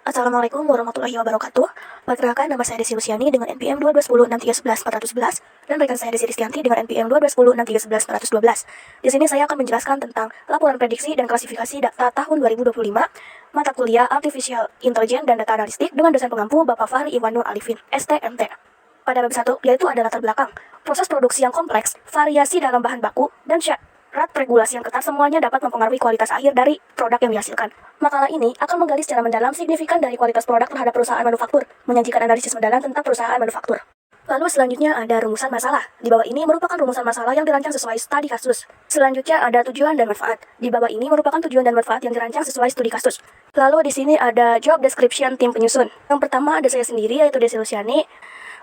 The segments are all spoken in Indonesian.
Assalamualaikum warahmatullahi wabarakatuh. Perkenalkan, nama saya Desi Lusiani dengan NPM 2216311 dan rekan saya Desi Ristianti dengan NPM 2216311 Di sini saya akan menjelaskan tentang laporan prediksi dan klasifikasi data tahun 2025, mata kuliah Artificial Intelligence dan Data Analistik dengan dosen pengampu Bapak Fahri Iwan Nur Alifin, STMT. Pada bab 1, yaitu ada latar belakang, proses produksi yang kompleks, variasi dalam bahan baku, dan syarat regulasi yang ketat semuanya dapat mempengaruhi kualitas akhir dari produk yang dihasilkan. Makalah ini akan menggali secara mendalam signifikan dari kualitas produk terhadap perusahaan manufaktur, menyajikan analisis mendalam tentang perusahaan manufaktur. Lalu selanjutnya ada rumusan masalah. Di bawah ini merupakan rumusan masalah yang dirancang sesuai studi kasus. Selanjutnya ada tujuan dan manfaat. Di bawah ini merupakan tujuan dan manfaat yang dirancang sesuai studi kasus. Lalu di sini ada job description tim penyusun. Yang pertama ada saya sendiri, yaitu Desi Lusiani.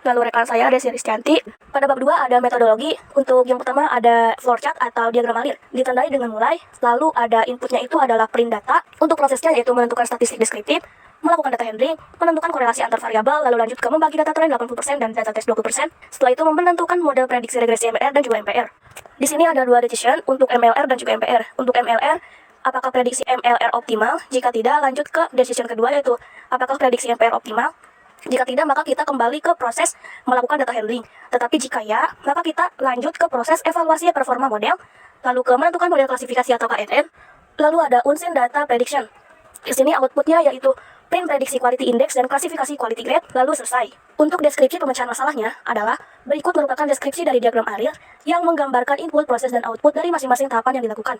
Lalu rekan saya Desi Ristianti. Pada bab 2 ada metodologi. Untuk yang pertama ada flowchart atau diagram alir. Ditandai dengan mulai. Lalu ada inputnya itu adalah print data. Untuk prosesnya yaitu menentukan statistik deskriptif, melakukan data handling, menentukan korelasi antar variabel, lalu lanjut ke membagi data trend 80% dan data test 20%. Setelah itu menentukan model prediksi regresi MLR dan juga MPR. Di sini ada dua decision untuk MLR dan juga MPR. Untuk MLR, apakah prediksi MLR optimal? Jika tidak, lanjut ke decision kedua yaitu apakah prediksi MPR optimal? Jika tidak, maka kita kembali ke proses melakukan data handling. Tetapi jika ya, maka kita lanjut ke proses evaluasi performa model, lalu ke menentukan model klasifikasi atau KNN, lalu ada unsur data prediction. Di sini outputnya yaitu print prediksi quality index dan klasifikasi quality grade, lalu selesai. Untuk deskripsi pemecahan masalahnya adalah berikut merupakan deskripsi dari diagram alir yang menggambarkan input, proses, dan output dari masing-masing tahapan yang dilakukan.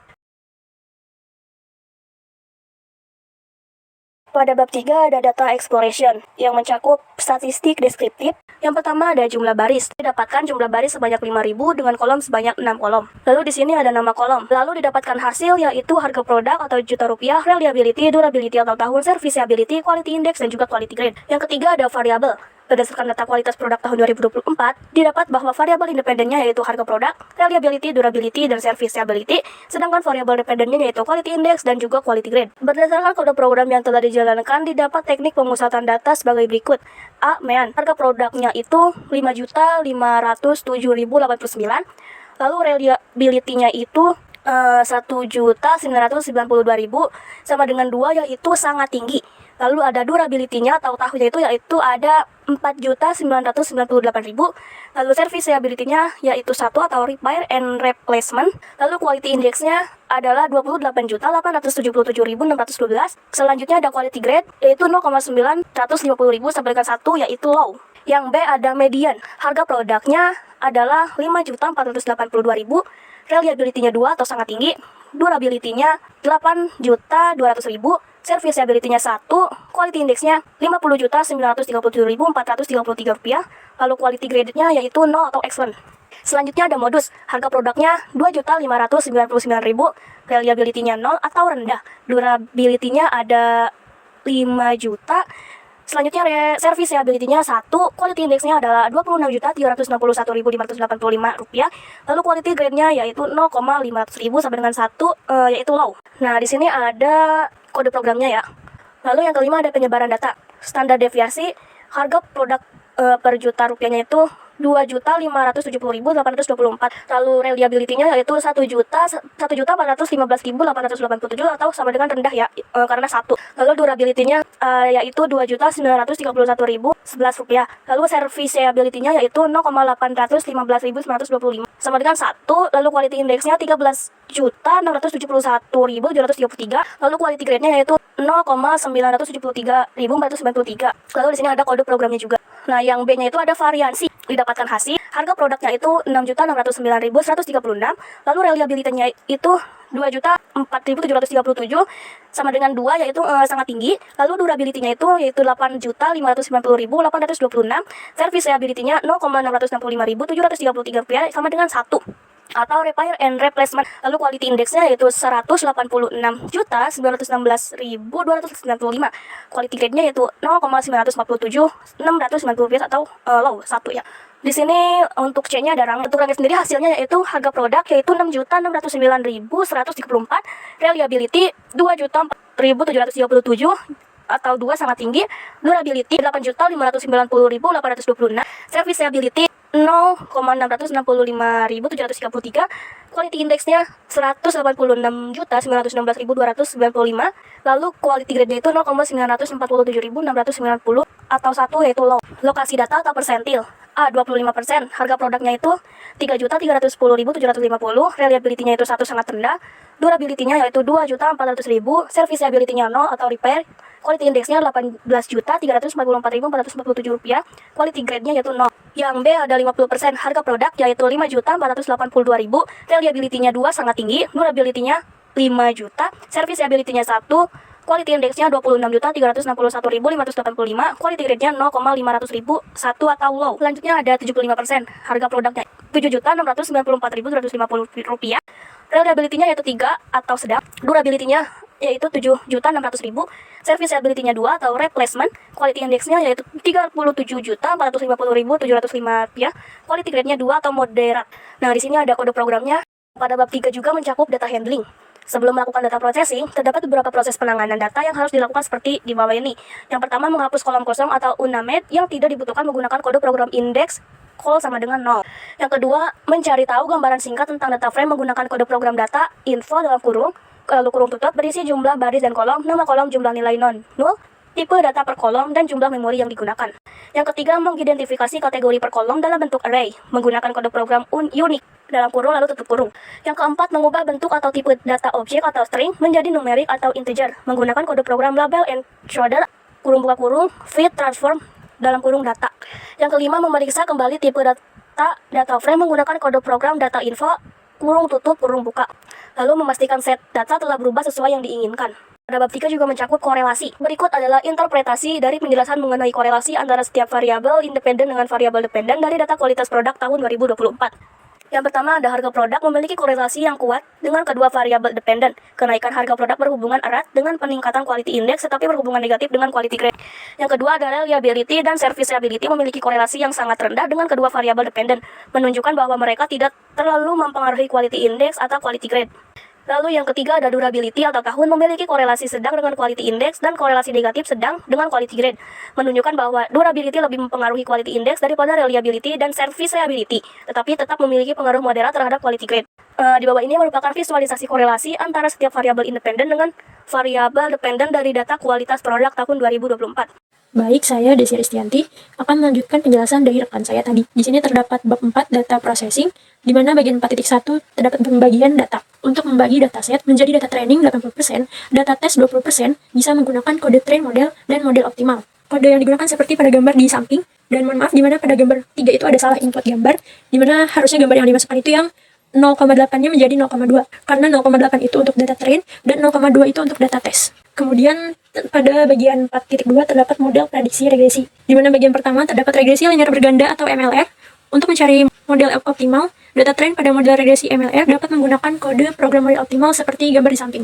Pada bab 3 ada data exploration yang mencakup statistik deskriptif. Yang pertama ada jumlah baris. Didapatkan jumlah baris sebanyak 5.000 dengan kolom sebanyak 6 kolom. Lalu di sini ada nama kolom. Lalu didapatkan hasil yaitu harga produk atau juta rupiah, reliability, durability atau tahun, serviceability, quality index, dan juga quality grade. Yang ketiga ada variabel. Berdasarkan data kualitas produk tahun 2024, didapat bahwa variabel independennya yaitu harga produk, reliability, durability, dan serviceability, sedangkan variabel dependennya yaitu quality index dan juga quality grade. Berdasarkan kode program yang telah dijalankan, didapat teknik pemusatan data sebagai berikut. A. MEAN. Harga produknya itu 5.507.089, lalu reliability-nya itu 1.992.000 sama dengan 2 yaitu sangat tinggi. Lalu ada durability-nya atau tahunnya yaitu ada 4.998.000. Lalu serviceability-nya yaitu 1 atau repair and replacement. Lalu quality index-nya adalah 28.877.612. Selanjutnya ada quality grade yaitu 0,950.000 sampai dengan 1 yaitu low. Yang B ada median. Harga produknya adalah 5.482.000. Reliability-nya 2 atau sangat tinggi. Durability-nya 8.200.000. Serviceability-nya 1, quality index-nya 50.937.433 rupiah, lalu quality grade-nya yaitu 0 atau excellent. Selanjutnya ada modus, harga produknya 2.599.000, reliability-nya 0 atau rendah, durability-nya ada 5 juta. Selanjutnya serviceability-nya 1, quality index-nya adalah 26.361.585 rupiah, lalu quality grade-nya yaitu 0,500.000 sampai dengan 1 yaitu low. Nah, di sini ada kode programnya ya. Lalu yang kelima ada penyebaran data. Standar deviasi harga produk per juta rupiahnya itu 2.570.824. Lalu reliability-nya yaitu 1.415.887 atau sama dengan rendah ya, karena 1. Lalu durability-nya yaitu 2.931.011 rupiah. Lalu serviceability-nya yaitu 0,815.925 sama dengan 1. Lalu quality index-nya 13.671.233. Lalu quality grade-nya yaitu 0,973.493. Lalu di sini ada kode programnya juga. Nah, yang B-nya itu ada variansi. Didapatkan hasil, harga produknya itu 6.609.136, lalu reliability-nya itu 2.004.737 sama dengan 2 yaitu sangat tinggi. Lalu durability-nya itu yaitu 8.590.826, serviceability-nya 0,665.733 rupiah sama dengan 1 atau repair and replacement. Lalu quality index-nya yaitu 186.916.295. Quality grade-nya yaitu 0,947.690 atau low 1 ya. Di sini untuk C-nya ada rangnya. Untuk rangnya sendiri hasilnya yaitu harga produk yaitu 6.609.134, reliability 2.4.737, atau 2 sangat tinggi, durability 8.590.826, serviceability 0,665.733, quality indexnya 186.916.295, lalu quality grade-nya itu 0,947.690 atau 1 yaitu low. Lokasi data atau persentil A 25%, harga produknya itu 3.310.750, reliability-nya itu 1 sangat rendah, durability-nya yaitu 2.400.000, serviceability-nya 0 atau repair, quality index-nya 18.344.447 rupiah, quality grade-nya yaitu 0. Yang B ada 50%, harga produk yaitu 5.482.000, reliability-nya 2 sangat tinggi, durability-nya 5 juta, serviceability-nya 1, quality index-nya 26.361.585, quality grade-nya 0,500.000, 1 atau low. Selanjutnya ada 75%, harga produknya 7.694.250 rupiah, reliability-nya yaitu 3 atau sedang, durability-nya yaitu 7.600.000, serviceability-nya 2 atau replacement, quality index-nya yaitu 37.450.705 rupiah, quality grade-nya 2 atau moderate. Nah, di sini ada kode programnya. Pada bab 3 juga mencakup data handling. Sebelum melakukan data processing, terdapat beberapa proses penanganan data yang harus dilakukan seperti di bawah ini. Yang pertama, menghapus kolom kosong atau unnamed yang tidak dibutuhkan menggunakan kode program index call sama dengan 0. Yang kedua, mencari tahu gambaran singkat tentang data frame menggunakan kode program data info dalam kurung, lalu kurung tutup berisi jumlah baris dan kolom, nama kolom, jumlah nilai non-null, tipe data per kolom, dan jumlah memori yang digunakan. Yang ketiga, mengidentifikasi kategori per kolom dalam bentuk array menggunakan kode program unik dalam kurung lalu tutup kurung. Yang keempat, mengubah bentuk atau tipe data objek atau string menjadi numerik atau integer menggunakan kode program label encoder kurung buka kurung fit transform dalam kurung data. Yang kelima, memeriksa kembali tipe data frame menggunakan kode program data info kurung tutup kurung buka, lalu memastikan set data telah berubah sesuai yang diinginkan. Pada bab 3 juga mencakup korelasi. Berikut adalah interpretasi dari penjelasan mengenai korelasi antara setiap variabel independen dengan variabel dependen dari data kualitas produk tahun 2024. Yang pertama, ada harga produk memiliki korelasi yang kuat dengan kedua variabel dependen. Kenaikan harga produk berhubungan erat dengan peningkatan quality index, tetapi berhubungan negatif dengan quality grade. Yang kedua, ada reliability dan serviceability memiliki korelasi yang sangat rendah dengan kedua variabel dependen, menunjukkan bahwa mereka tidak terlalu mempengaruhi quality index atau quality grade. Lalu yang ketiga ada durability atau tahun memiliki korelasi sedang dengan quality index dan korelasi negatif sedang dengan quality grade, menunjukkan bahwa durability lebih mempengaruhi quality index daripada reliability dan serviceability, tetapi tetap memiliki pengaruh moderat terhadap quality grade. Di bawah ini merupakan visualisasi korelasi antara setiap variabel independen dengan variabel dependen dari data kualitas produk tahun 2024. Baik, saya Desi Ristianti akan melanjutkan penjelasan dari rekan saya tadi. Di sini terdapat bab 4 data processing, di mana bagian 4.1 terdapat pembagian data. Untuk membagi dataset menjadi data training 80%, data test 20%, bisa menggunakan kode train model dan model optimal. Kode yang digunakan seperti pada gambar di samping, dan mohon maaf, di mana pada gambar 3 itu ada salah input gambar, di mana harusnya gambar yang dimasukkan itu yang 0,8-nya menjadi 0,2, karena 0,8 itu untuk data train, dan 0,2 itu untuk data test. Kemudian pada bagian 4.2 terdapat model prediksi regresi, di mana bagian pertama terdapat regresi linear berganda atau MLR. Untuk mencari model optimal, data train pada model regresi MLR dapat menggunakan kode program model optimal seperti gambar di samping,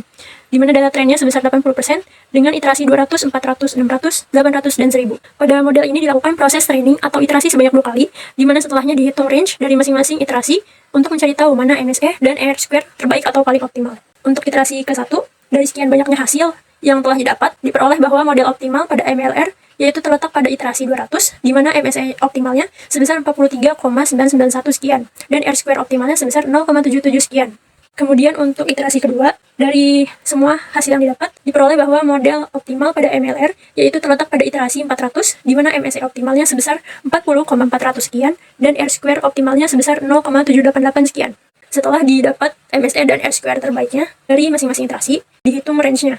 di mana data trainnya sebesar 80% dengan iterasi 200, 400, 600, 800, dan 1000. Pada model ini dilakukan proses training atau iterasi sebanyak 2 kali, di mana setelahnya dihitung range dari masing-masing iterasi untuk mencari tahu mana MSE dan R-square terbaik atau paling optimal. Untuk iterasi ke-1, dari sekian banyaknya hasil yang telah didapat, diperoleh bahwa model optimal pada MLR yaitu terletak pada iterasi 200, di mana MSE optimalnya sebesar 43,991 sekian, dan R-square optimalnya sebesar 0,77 sekian. Kemudian untuk iterasi kedua, dari semua hasil yang didapat, diperoleh bahwa model optimal pada MLR yaitu terletak pada iterasi 400, di mana MSE optimalnya sebesar 40,400 sekian, dan R-square optimalnya sebesar 0,788 sekian. Setelah didapat MSE dan R-square terbaiknya dari masing-masing iterasi, dihitung range-nya.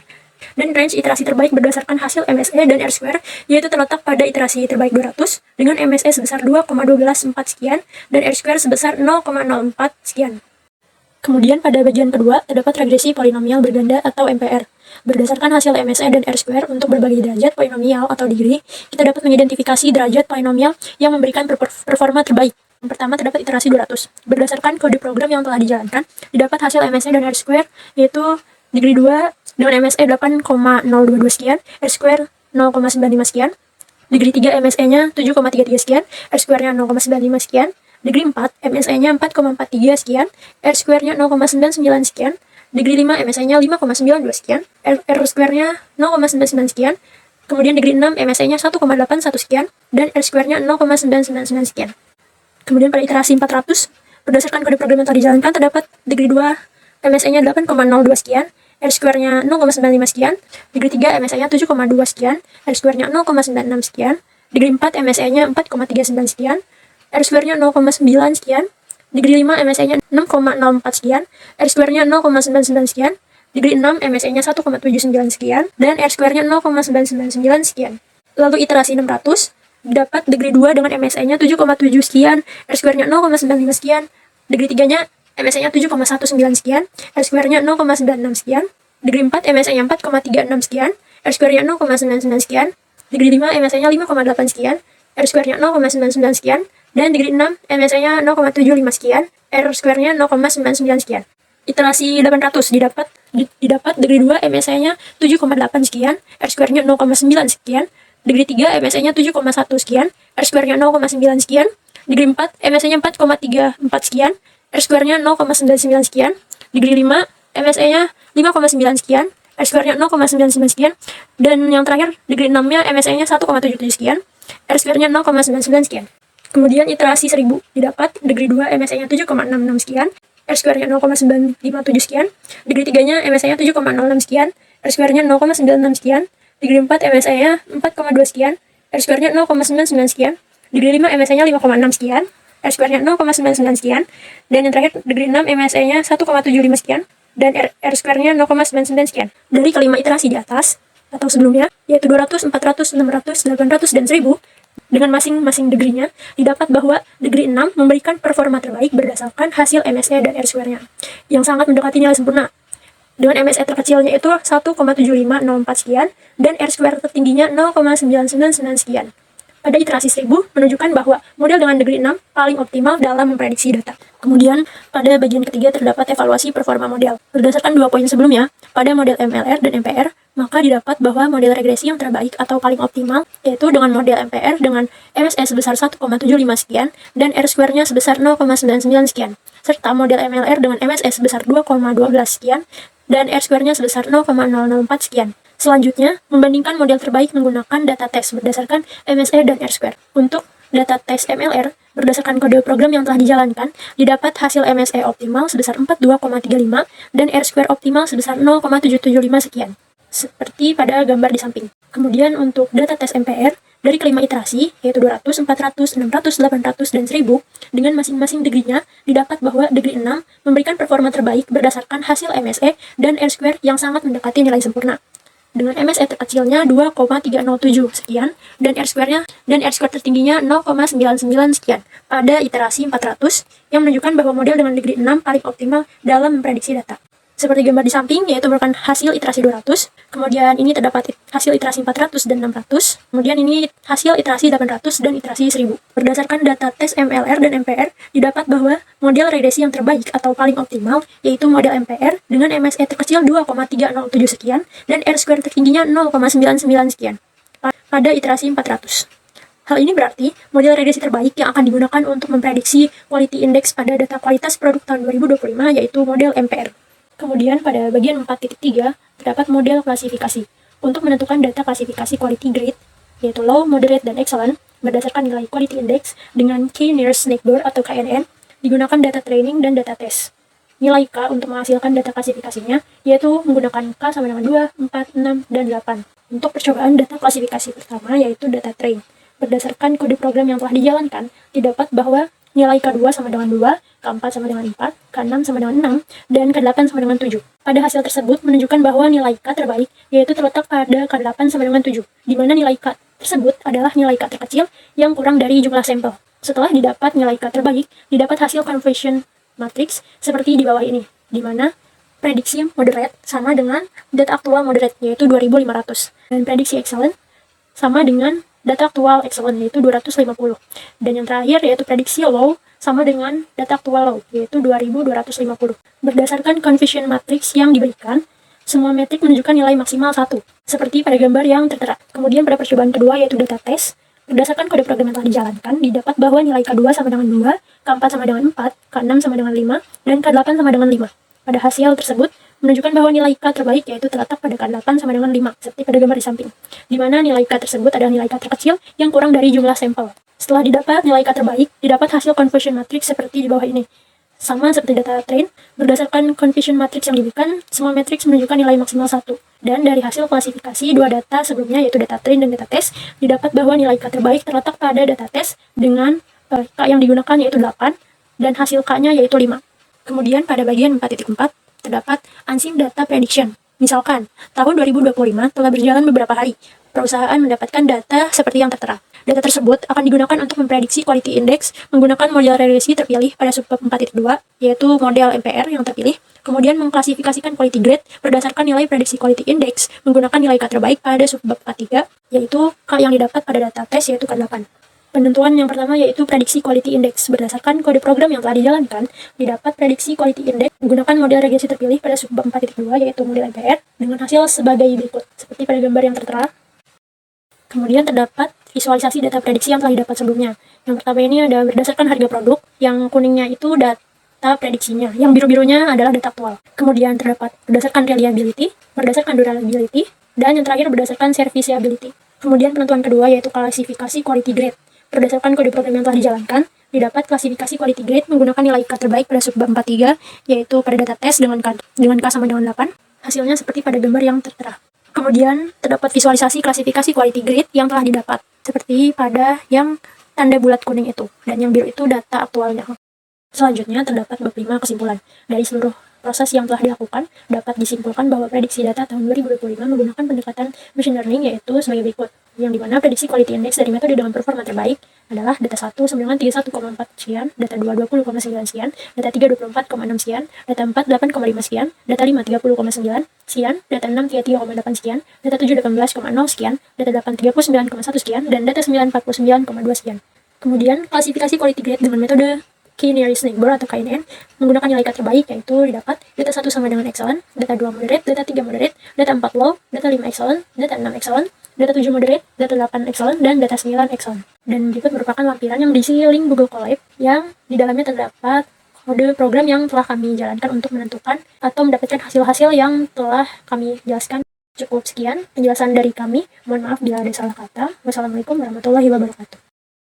Dan range iterasi terbaik berdasarkan hasil MSE dan R-square yaitu terletak pada iterasi terbaik 200 dengan MSE sebesar 2,124 sekian dan R-square sebesar 0,04 sekian. Kemudian pada bagian kedua terdapat regresi polinomial berganda atau MPR. Berdasarkan hasil MSE dan R-square untuk berbagai derajat polinomial atau degree, kita dapat mengidentifikasi derajat polinomial yang memberikan performa terbaik. Yang pertama terdapat iterasi 200. Berdasarkan kode program yang telah dijalankan, didapat hasil MSE dan R-square yaitu degree 2 dengan MSE 8,022 sekian, R-square 0,95 sekian. Degree 3 MSE-nya 7,33 sekian, R-square-nya 0,95 sekian. Degree 4 MSE-nya 4,43 sekian, R-square-nya 0,99 sekian. Degree 5 MSE-nya 5,92 sekian, R-square-nya 0,99 sekian. Kemudian degree 6 MSE-nya 1,81 sekian, dan R-square-nya 0,999 sekian. Kemudian pada iterasi 400, berdasarkan kode program yang telah dijalankan, terdapat degree 2 MSE-nya 8,02 sekian, R-square-nya 0,95 sekian, degree 3 MSE-nya 7,2 sekian, R-square-nya 0,96 sekian, degree 4 MSE-nya 4,39 sekian, R-square-nya 0,9 sekian, degree 5 MSE-nya 6,04 sekian, R-square-nya 0,99 sekian, degree 6 MSE-nya 1,79 sekian, dan R-square-nya 0,999 sekian. Lalu iterasi 600, dapat degree 2 dengan MSE-nya 7,7 sekian, R-square-nya 0,95 sekian, degree 3-nya MSE-nya 7,19 sekian, R-square-nya 0,96 sekian, degree 4 MSE-nya 4,36 sekian, R-square-nya 0,99 sekian, degree 5 MSE-nya 5,8 sekian, R-square-nya 0,99 sekian, dan degree 6 MSE-nya 0,75 sekian, R-square-nya 0,99 sekian. Iterasi 800 didapat degree 2 MSE-nya 7,8 sekian, R-square-nya 0,9 sekian, degree 3 MSE-nya 7,1 sekian, R-square-nya 0,9 sekian, degree 4 MSE-nya 4,34 sekian, R-square-nya 0,99 sekian, degree 5 MSE-nya 5,9 sekian, R-square-nya 0,99 sekian, dan yang terakhir degree 6-nya MSE-nya 1,77 sekian, R-square-nya 0,99 sekian. Kemudian iterasi 1000 didapat degree 2 MSE-nya 7,66 sekian, R-square-nya 0,957 sekian, degree 3-nya MSE-nya 7,06 sekian, R-square-nya 0,96 sekian, degree 4 MSE-nya 4,2 sekian, R-square-nya 0,99 sekian, degree 5 MSE-nya 5,6 sekian, R-square-nya 0,99 sekian, dan yang terakhir degree 6 MSE-nya 1,75 sekian, dan R-square-nya 0,99 sekian. Dari kelima iterasi di atas, atau sebelumnya, yaitu 200, 400, 600, 800, dan 1000, dengan masing-masing degree-nya, didapat bahwa degree 6 memberikan performa terbaik berdasarkan hasil MSE dan R-square-nya, yang sangat mendekati nilai sempurna. Dengan MSE terkecilnya itu 1,7504 sekian, dan R-square tertingginya 0,999 sekian. Pada iterasi 1000 menunjukkan bahwa model dengan degree 6 paling optimal dalam memprediksi data. Kemudian, pada bagian ketiga terdapat evaluasi performa model. Berdasarkan 2 poin sebelumnya, pada model MLR dan MPR, maka didapat bahwa model regresi yang terbaik atau paling optimal, yaitu dengan model MPR dengan MSE sebesar 1,75 sekian, dan R-square-nya sebesar 0,99 sekian, serta model MLR dengan MSE sebesar 2,12 sekian, dan R-square-nya sebesar 0,004 sekian. Selanjutnya, membandingkan model terbaik menggunakan data tes berdasarkan MSE dan R-square. Untuk data tes MLR, berdasarkan kode program yang telah dijalankan, didapat hasil MSE optimal sebesar 42,35 dan R-square optimal sebesar 0,775 sekian, seperti pada gambar di samping. Kemudian untuk data tes MPR, dari kelima iterasi, yaitu 200, 400, 600, 800, dan 1000, dengan masing-masing degree-nya, didapat bahwa degree 6 memberikan performa terbaik berdasarkan hasil MSE dan R-square yang sangat mendekati nilai sempurna. Dengan MSE terkecilnya 2,307 sekian, dan R-square tertingginya 0,99 sekian pada iterasi 400, yang menunjukkan bahwa model dengan degree 6 paling optimal dalam memprediksi data. Seperti gambar di samping, yaitu merupakan hasil iterasi 200, kemudian ini terdapat hasil iterasi 400 dan 600, kemudian ini hasil iterasi 800 dan iterasi 1000. Berdasarkan data tes MLR dan MPR, didapat bahwa model regresi yang terbaik atau paling optimal, yaitu model MPR dengan MSE terkecil 2,307 sekian, dan R-square tertingginya 0,99 sekian pada iterasi 400. Hal ini berarti model regresi terbaik yang akan digunakan untuk memprediksi quality index pada data kualitas produk tahun 2025, yaitu model MPR. Kemudian pada bagian 4.3 terdapat model klasifikasi. Untuk menentukan data klasifikasi quality grade, yaitu low, moderate, dan excellent, berdasarkan nilai quality index dengan K nearest neighbor atau KNN, digunakan data training dan data test. Nilai K untuk menghasilkan data klasifikasinya, yaitu menggunakan K sama dengan 2, 4, 6, dan 8. Untuk percobaan data klasifikasi pertama, yaitu data train. Berdasarkan kode program yang telah dijalankan, didapat bahwa nilai K2 sama dengan 2, K4 sama dengan 4, K6 sama dengan 6, dan K8 sama dengan 7. Pada hasil tersebut menunjukkan bahwa nilai K terbaik yaitu terletak pada K8 sama dengan 7, di mana nilai K tersebut adalah nilai K terkecil yang kurang dari jumlah sampel. Setelah didapat nilai K terbaik, didapat hasil conversion matrix seperti di bawah ini, di mana prediksi moderate sama dengan data aktual moderate yaitu 2500, dan prediksi excellent sama dengan data aktual excellent yaitu 250. Dan yang terakhir yaitu prediksi low sama dengan data aktual low yaitu 2250. Berdasarkan conversion matrix yang diberikan, semua metrik menunjukkan nilai maksimal 1, seperti pada gambar yang tertera. Kemudian pada percobaan kedua yaitu data test, berdasarkan kode program yang telah dijalankan, didapat bahwa nilai K2 sama dengan 2, K4 sama dengan 4, K6 sama dengan 5, dan K8 sama dengan 5. Pada hasil tersebut menunjukkan bahwa nilai K terbaik yaitu terletak pada K8 sama dengan 5, seperti pada gambar di samping, di mana nilai K tersebut adalah nilai K terkecil yang kurang dari jumlah sampel. Setelah didapat nilai K terbaik, didapat hasil conversion matrix seperti di bawah ini. Sama seperti data train, berdasarkan conversion matrix yang diberikan, semua matrix menunjukkan nilai maksimal 1. Dan dari hasil klasifikasi dua data sebelumnya yaitu data train dan data test, didapat bahwa nilai K terbaik terletak pada data test dengan K yang digunakan yaitu 8 dan hasil K-nya yaitu 5. Kemudian pada bagian 4.4 terdapat unseen data prediction. Misalkan, tahun 2025 telah berjalan beberapa hari. Perusahaan mendapatkan data seperti yang tertera. Data tersebut akan digunakan untuk memprediksi quality index menggunakan model regresi terpilih pada subbab 4.2, yaitu model MPR yang terpilih, kemudian mengklasifikasikan quality grade berdasarkan nilai prediksi quality index menggunakan nilai K terbaik pada subbab K3, yaitu K yang didapat pada data tes yaitu K8. Penentuan yang pertama yaitu prediksi quality index. Berdasarkan kode program yang telah dijalankan, didapat prediksi quality index menggunakan model regresi terpilih pada subbab 4.2 yaitu model MPR dengan hasil sebagai berikut, seperti pada gambar yang tertera. Kemudian terdapat visualisasi data prediksi yang telah didapat sebelumnya. Yang pertama ini ada berdasarkan harga produk, yang kuningnya itu data prediksinya, yang biru-birunya adalah data aktual. Kemudian terdapat berdasarkan reliability, berdasarkan durability, dan yang terakhir berdasarkan serviceability. Kemudian penentuan kedua yaitu klasifikasi quality grade. Berdasarkan kode program yang telah dijalankan, didapat klasifikasi quality grade menggunakan nilai K terbaik pada subbab 43, yaitu pada data tes dengan K sama dengan 8. Hasilnya seperti pada gambar yang tertera. Kemudian terdapat visualisasi klasifikasi quality grade yang telah didapat, seperti pada yang tanda bulat kuning itu, dan yang biru itu data aktualnya. Selanjutnya terdapat bab 5 kesimpulan. Dari seluruh proses yang telah dilakukan, dapat disimpulkan bahwa prediksi data tahun 2025 menggunakan pendekatan machine learning yaitu sebagai berikut, yang dimana prediksi quality index dari metode dengan performa terbaik adalah data 1 9 31,4 sekian, data 2 20,9 sekian, data 3 24,6 sekian, data 4 8,5 sekian, data 5 30,9 sekian, data 6 33,8 sekian, data 7 18,0 sekian, data 8 39,1 sekian, dan data 9 49,2 sekian. Kemudian klasifikasi quality grade dengan metode Key Nearest Neighbor atau KNN menggunakan nilai K terbaik yaitu didapat data 1 sama dengan excellent, data 2 moderate, data 3 moderate, data 4 low, data 5 excellent, data 6 excellent, data 7 moderate, data 8 excellent, dan data 9 excellent. Dan berikut merupakan lampiran yang berisi link Google Colab yang di dalamnya terdapat kode program yang telah kami jalankan untuk menentukan atau mendapatkan hasil-hasil yang telah kami jelaskan. Cukup sekian penjelasan dari kami. Mohon maaf bila ada salah kata. Wassalamualaikum warahmatullahi wabarakatuh.